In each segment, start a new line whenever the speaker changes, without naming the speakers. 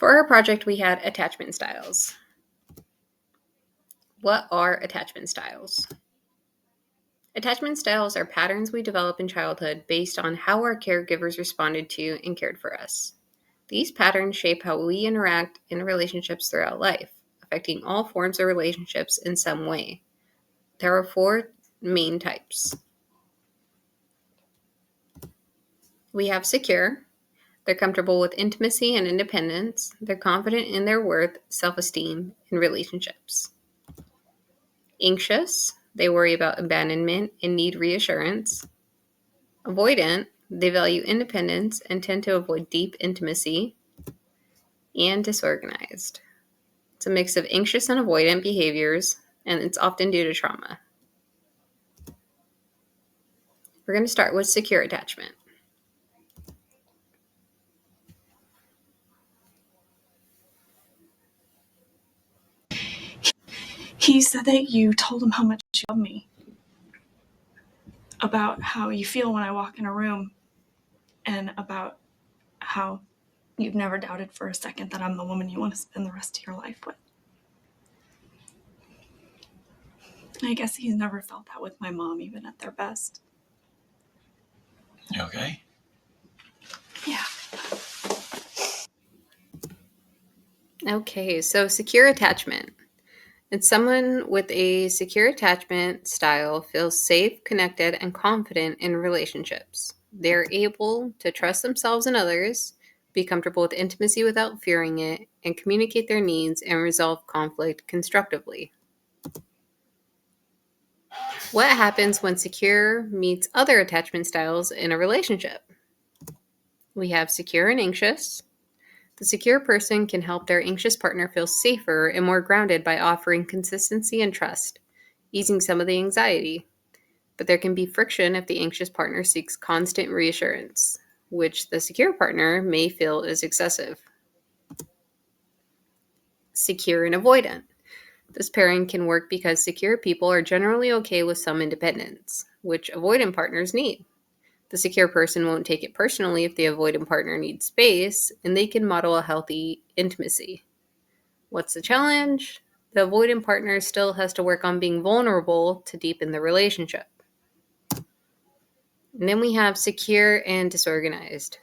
For our project, we had attachment styles. What are attachment styles? Attachment styles are patterns we develop in childhood based on how our caregivers responded to and cared for us. These patterns shape how we interact in relationships throughout life, affecting all forms of relationships in some way. There are 4 main types. We have secure. They're comfortable with intimacy and independence. They're confident in their worth, self-esteem, and relationships. Anxious. They worry about abandonment and need reassurance. Avoidant. They value independence and tend to avoid deep intimacy. And disorganized. It's a mix of anxious and avoidant behaviors, and it's often due to trauma. We're going to start with secure attachment.
He said that you told him how much you love me. About how you feel when I walk in a room. And about how you've never doubted for a second that I'm the woman you want to spend the rest of your life with. I guess he's never felt that with my mom, even at their best.
You okay?
Yeah.
Okay, so secure attachment. It's someone with a secure attachment style feels safe, connected, and confident in relationships. They're able to trust themselves and others, be comfortable with intimacy without fearing it, and communicate their needs and resolve conflict constructively. What happens when secure meets other attachment styles in a relationship? We have secure and anxious. The secure person can help their anxious partner feel safer and more grounded by offering consistency and trust, easing some of the anxiety. But there can be friction if the anxious partner seeks constant reassurance, which the secure partner may feel is excessive. Secure and avoidant. This pairing can work because secure people are generally okay with some independence, which avoidant partners need. The secure person won't take it personally if the avoidant partner needs space, and they can model a healthy intimacy. What's the challenge? The avoidant partner still has to work on being vulnerable to deepen the relationship. And then we have secure and disorganized.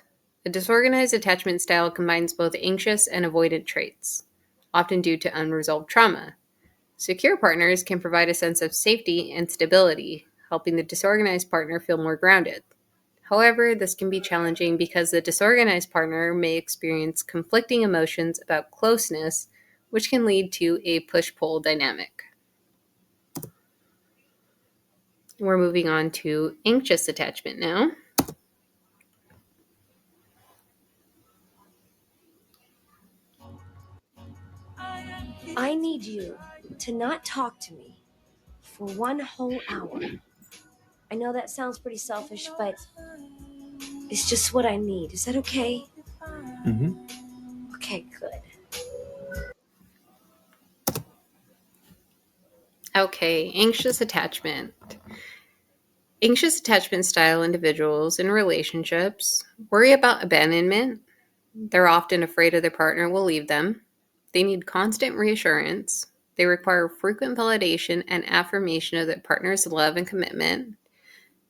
A disorganized attachment style combines both anxious and avoidant traits, often due to unresolved trauma. Secure partners can provide a sense of safety and stability, helping the disorganized partner feel more grounded. However, this can be challenging because the disorganized partner may experience conflicting emotions about closeness, which can lead to a push-pull dynamic. We're moving on to anxious attachment now.
I need you to not talk to me for 1 whole hour. I know that sounds pretty selfish, but it's just what I need. Is that okay?
Mm-hmm.
Okay, good.
Okay, anxious attachment. Anxious attachment style individuals in relationships worry about abandonment. They're often afraid of their partner will leave them. They need constant reassurance. They require frequent validation and affirmation of their partner's love and commitment.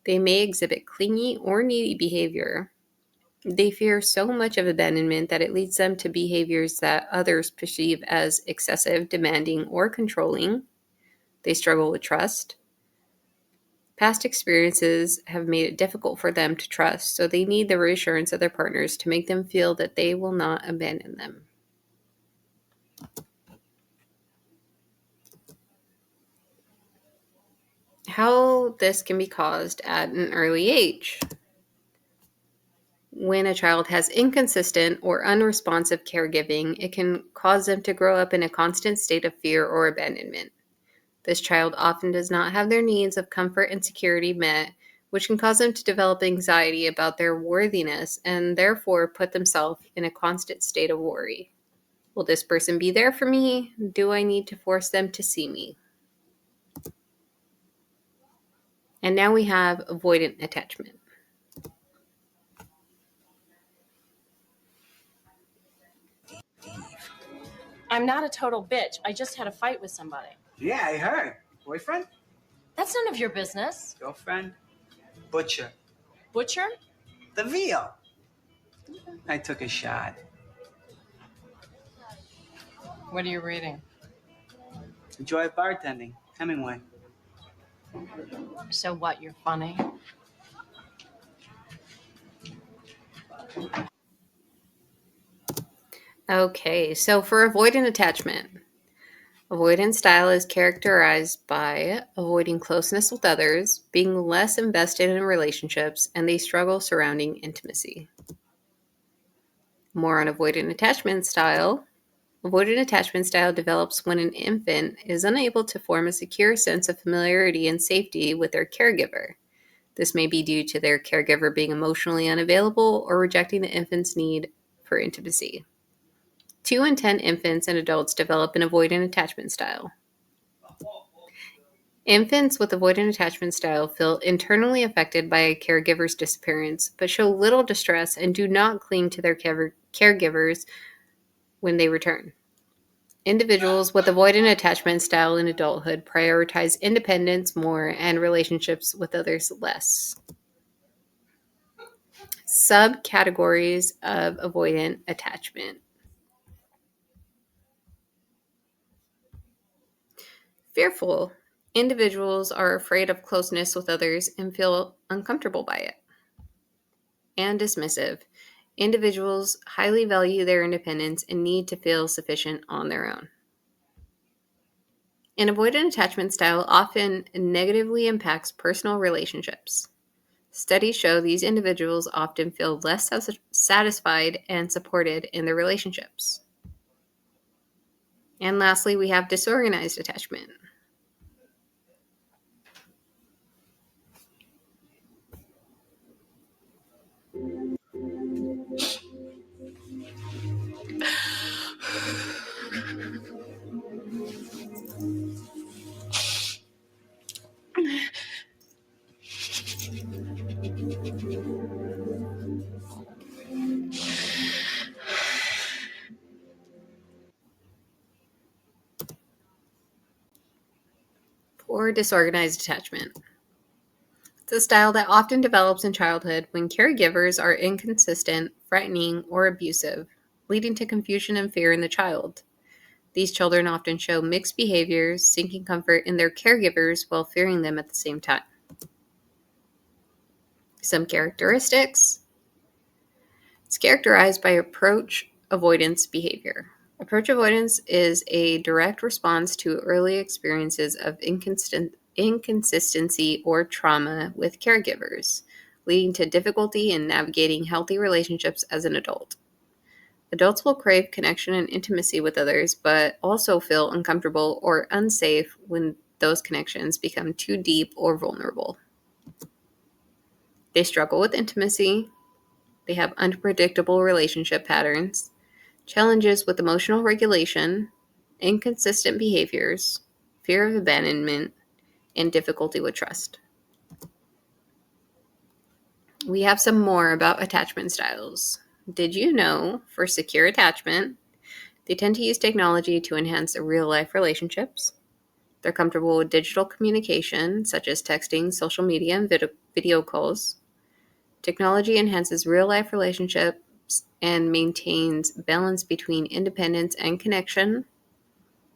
They may exhibit clingy or needy behavior. They fear so much of abandonment that it leads them to behaviors that others perceive as excessive, demanding, or controlling. They struggle with trust. Past experiences have made it difficult for them to trust, so they need the reassurance of their partners to make them feel that they will not abandon them. How this can be caused at an early age. When a child has inconsistent or unresponsive caregiving, it can cause them to grow up in a constant state of fear or abandonment. This child often does not have their needs of comfort and security met, which can cause them to develop anxiety about their worthiness and therefore put themselves in a constant state of worry. Will this person be there for me? Do I need to force them to see me? And now we have avoidant attachment.
I'm not a total bitch. I just had a fight with somebody.
Yeah, I heard. Boyfriend?
That's none of your business.
Girlfriend? Butcher.
Butcher?
The veal. I took a shot.
What are you reading?
Enjoy bartending. Hemingway.
So what, you're funny?
Okay, so for avoidant attachment, avoidant style is characterized by avoiding closeness with others, being less invested in relationships, and they struggle surrounding intimacy. More on avoidant attachment style. Avoidant attachment style develops when an infant is unable to form a secure sense of familiarity and safety with their caregiver. This may be due to their caregiver being emotionally unavailable or rejecting the infant's need for intimacy. 2 in 10 infants and adults develop an avoidant attachment style. Infants with avoidant attachment style feel internally affected by a caregiver's disappearance, but show little distress and do not cling to their caregivers when they return. Individuals with avoidant attachment style in adulthood prioritize independence more and relationships with others less. Subcategories of avoidant attachment. Fearful. Individuals are afraid of closeness with others and feel uncomfortable by it. And dismissive. Individuals highly value their independence and need to feel sufficient on their own. An avoidant attachment style often negatively impacts personal relationships. Studies show these individuals often feel less satisfied and supported in their relationships. And lastly, we have disorganized attachment. Or disorganized attachment. It's a style that often develops in childhood when caregivers are inconsistent, threatening, or abusive, leading to confusion and fear in the child. These children often show mixed behaviors, seeking comfort in their caregivers while fearing them at the same time. Some characteristics. It's characterized by approach avoidance behavior. Approach avoidance is a direct response to early experiences of inconsistency or trauma with caregivers, leading to difficulty in navigating healthy relationships as an adult. Adults will crave connection and intimacy with others, but also feel uncomfortable or unsafe when those connections become too deep or vulnerable. They struggle with intimacy. They have unpredictable relationship patterns, challenges with emotional regulation, inconsistent behaviors, fear of abandonment, and difficulty with trust. We have some more about attachment styles. Did you know for secure attachment, they tend to use technology to enhance their real-life relationships? They're comfortable with digital communication, such as texting, social media, and video calls. Technology enhances real-life relationships and maintains balance between independence and connection.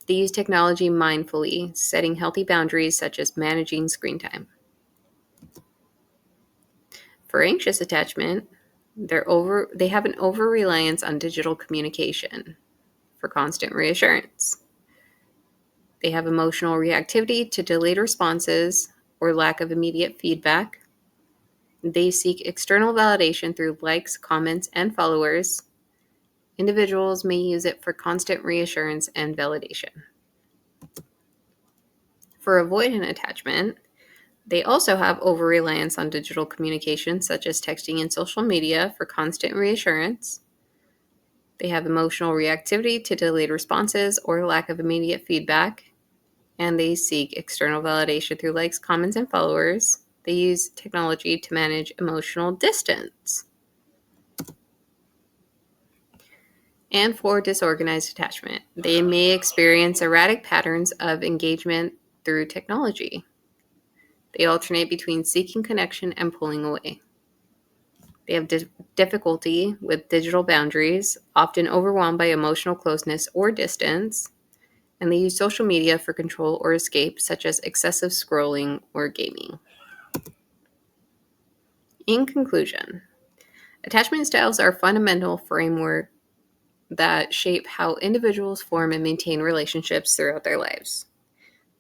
They use technology mindfully, setting healthy boundaries such as managing screen time. For anxious attachment, they have an over-reliance on digital communication for constant reassurance. They have emotional reactivity to delayed responses or lack of immediate feedback. They seek external validation through likes, comments, and followers. Individuals may use it for constant reassurance and validation. For avoidant attachment, they also have over-reliance on digital communication, such as texting and social media, for constant reassurance. They have emotional reactivity to delayed responses or lack of immediate feedback, and they seek external validation through likes, comments, and followers. They use technology to manage emotional distance. And for disorganized attachment, they may experience erratic patterns of engagement through technology. They alternate between seeking connection and pulling away. They have difficulty with digital boundaries, often overwhelmed by emotional closeness or distance, and they use social media for control or escape, such as excessive scrolling or gaming. In conclusion, attachment styles are a fundamental framework that shape how individuals form and maintain relationships throughout their lives.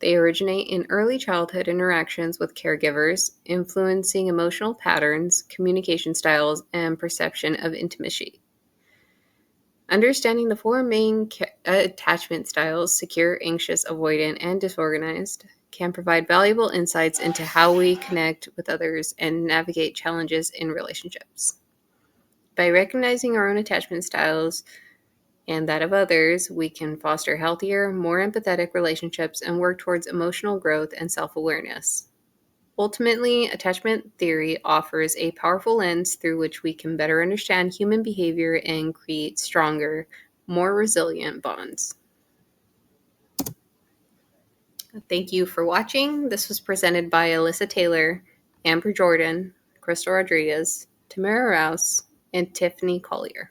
They originate in early childhood interactions with caregivers, influencing emotional patterns, communication styles, and perception of intimacy. Understanding the four main attachment styles, secure, anxious, avoidant, and disorganized, can provide valuable insights into how we connect with others and navigate challenges in relationships. By recognizing our own attachment styles and that of others, we can foster healthier, more empathetic relationships and work towards emotional growth and self-awareness. Ultimately, attachment theory offers a powerful lens through which we can better understand human behavior and create stronger, more resilient bonds. Thank you for watching. This was presented by Alyssa Taylor, Amber Jordan, Crystal Rodriguez, Tamera Rouse, and Tiffany Collier.